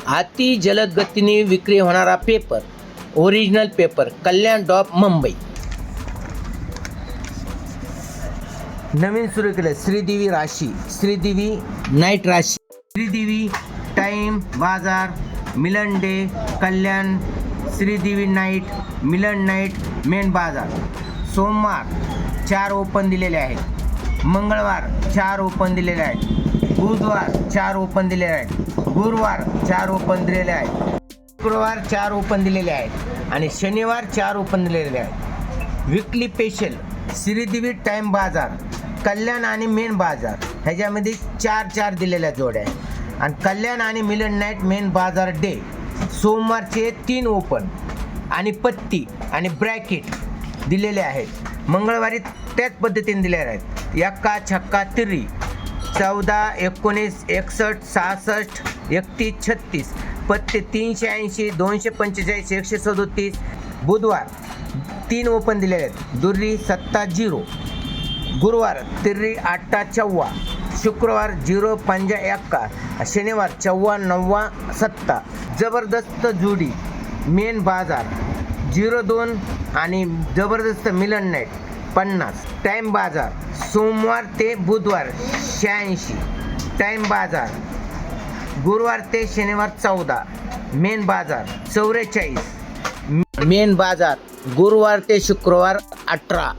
अति जलद गतीने विक्री होणारा पेपर, ओरिजिनल पेपर, कल्याण डॉप मुंबई. नवीन सुरू केलं श्रीदेवी राशी, श्रीदेवी नाईट राशी, श्रीदेवी टाइम बाजार, मिलन डे, कल्याण, श्रीदेवी नाईट, मिलन नाईट, मेन बाजार. सोमवार 4 ओपन दिलेले आहेत, मंगळवार 4 ओपन दिलेले आहेत, बुधवार 4 ओपन दिलेले आहेत, गुरुवार 4 ओपन दिलेले आहेत, शुक्रवार 4 ओपन दिलेले आहेत आणि शनिवार 4 ओपन दिलेले आहेत. विकली स्पेशल श्रीदेवी टाइम बाजार, कल्याण आणि मेन बाजार ह्याच्यामध्ये 4 दिलेल्या जोड्या आहेत आणि कल्याण आणि मिलन नाईट मेन बाजार डे सोमवारचे 3 ओपन आणि पत्ती आणि ब्रॅकेट दिलेले आहेत. मंगळवारी त्याच पद्धतीने दिलेले आहेत. एक्का छक्का तिरी 14, 19, 61, 66, 31, 36, पत्ते 380, 245, 137. बुधवार 3 ओपन दिलेले आहेत, दुर्री 7 0, गुरुवार तिर्री 8 14, शुक्रवार 0 5 1, शनिवार 4 9 7. जबरदस्त जोडी मेन बाजार 02 आणि जबरदस्त मिलन नाईट 50. टाइम बाजार सोमवार ते बुधवार 86, टाइम बाजार गुरुवार ते शनिवार 14, मेन बाजार 44, मेन बाजार गुरुवार ते शुक्रवार 18.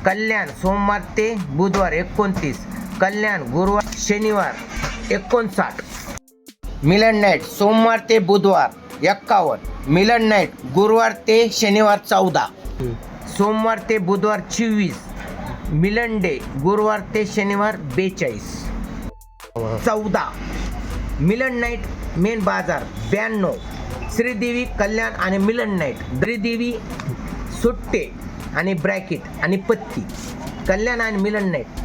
कल्याण सोमवार ते बुधवार 29, कल्याण गुरुवार शनिवार 59. मिलन नाईट सोमवार ते बुधवार 51, मिलन नाईट गुरुवार ते शनिवार 14, सोमवार ते बुधवार 24, मिलन डे गुरुवार ते शनिवार 42. 14 मिलन नाईट मेन बाजार 92, श्रीदेवी कल्याण आणि मिलन नाईट, श्रीदेवी सुट्टे आणि ब्रॅकेट आणि पत्ती, कल्याण आणि मिलन नाईट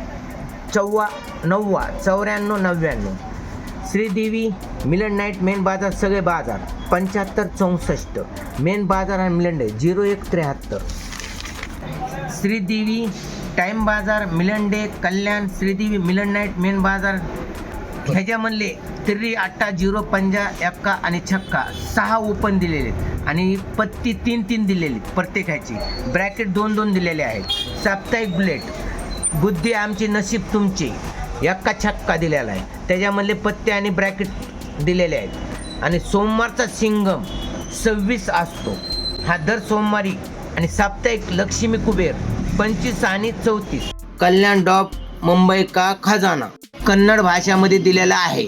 94 94 99, श्रीदेवी मिलन नाईट मेन बाजार सगळे बाजार 75 64, मेन बाजार आणि मिलन डे 01 73. श्रीदेवी टाइम बाजार, मिलन डे, कल्याण, श्रीदेवी मिलन नाईट मेन बाजार ह्याच्यामधले तिर्री 8 0 5 1 आणि छक्का 6 ओपन दिलेले आणि पत्ती 3 दिलेली प्रत्येकाची, ब्रॅकेट 2 दिलेले आहेत. साप्ताहिक बुलेट बुद्धी आमची नशीब तुमची 1 छक्का दिलेला आहे, त्याच्यामधले पत्ते आणि ब्रॅकेट दिलेले आहेत. आणि सोमवारचा सिंगम 26 असतो हा दर सोमवारी आणि साप्ताहिक लक्ष्मी कुबेर 25 आणि 34. कल्याण डॉप मुंबई का खजाना कन्नड भाषामध्ये दिलेला आहे.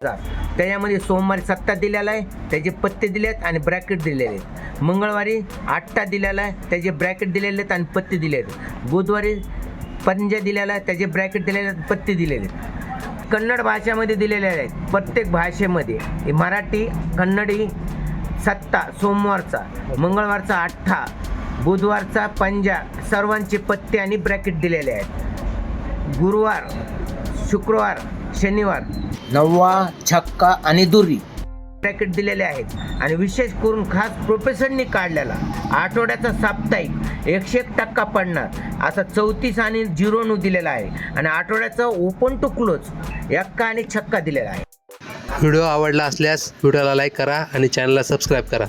त्याच्यामध्ये सोमवारी 7 दिलेला आहे, त्याचे पत्ते दिले आहेत आणि ब्रॅकेट दिलेले आहेत. मंगळवारी 8 दिलेला आहे, त्याचे ब्रॅकेट दिलेले आहेत आणि पत्ते दिले आहेत. बुधवारी 5 दिलेला आहे, त्याचे ब्रॅकेट दिलेले आहेत, पत्ते दिलेले आहेत. कन्नड भाषेमध्ये दिलेले आहेत प्रत्येक भाषेमध्ये. मराठी कन्नडी 7 सोमवारचा, मंगळवारचा 8, बुधवारचा 5, सर्वांचे पत्ते आणि ब्रॅकेट दिलेले आहेत. गुरुवार शुक्रवार शनिवार 9 छक्का आणि दुरी ब्रॅकेट दिलेले आहेत. आणि विशेष करून खास प्रोफेसरनी काढलेला आठवड्याचा साप्ताहिक 101% पडणार असा 34 आणि 0 दिलेला आहे आणि आठवड्याचा ओपन टू क्लोज 1 आणि छक्का दिलेला आहे. व्हिडिओ आवडला असल्यास व्हिडिओला लाईक करा आणि चॅनलला सबस्क्राईब करा.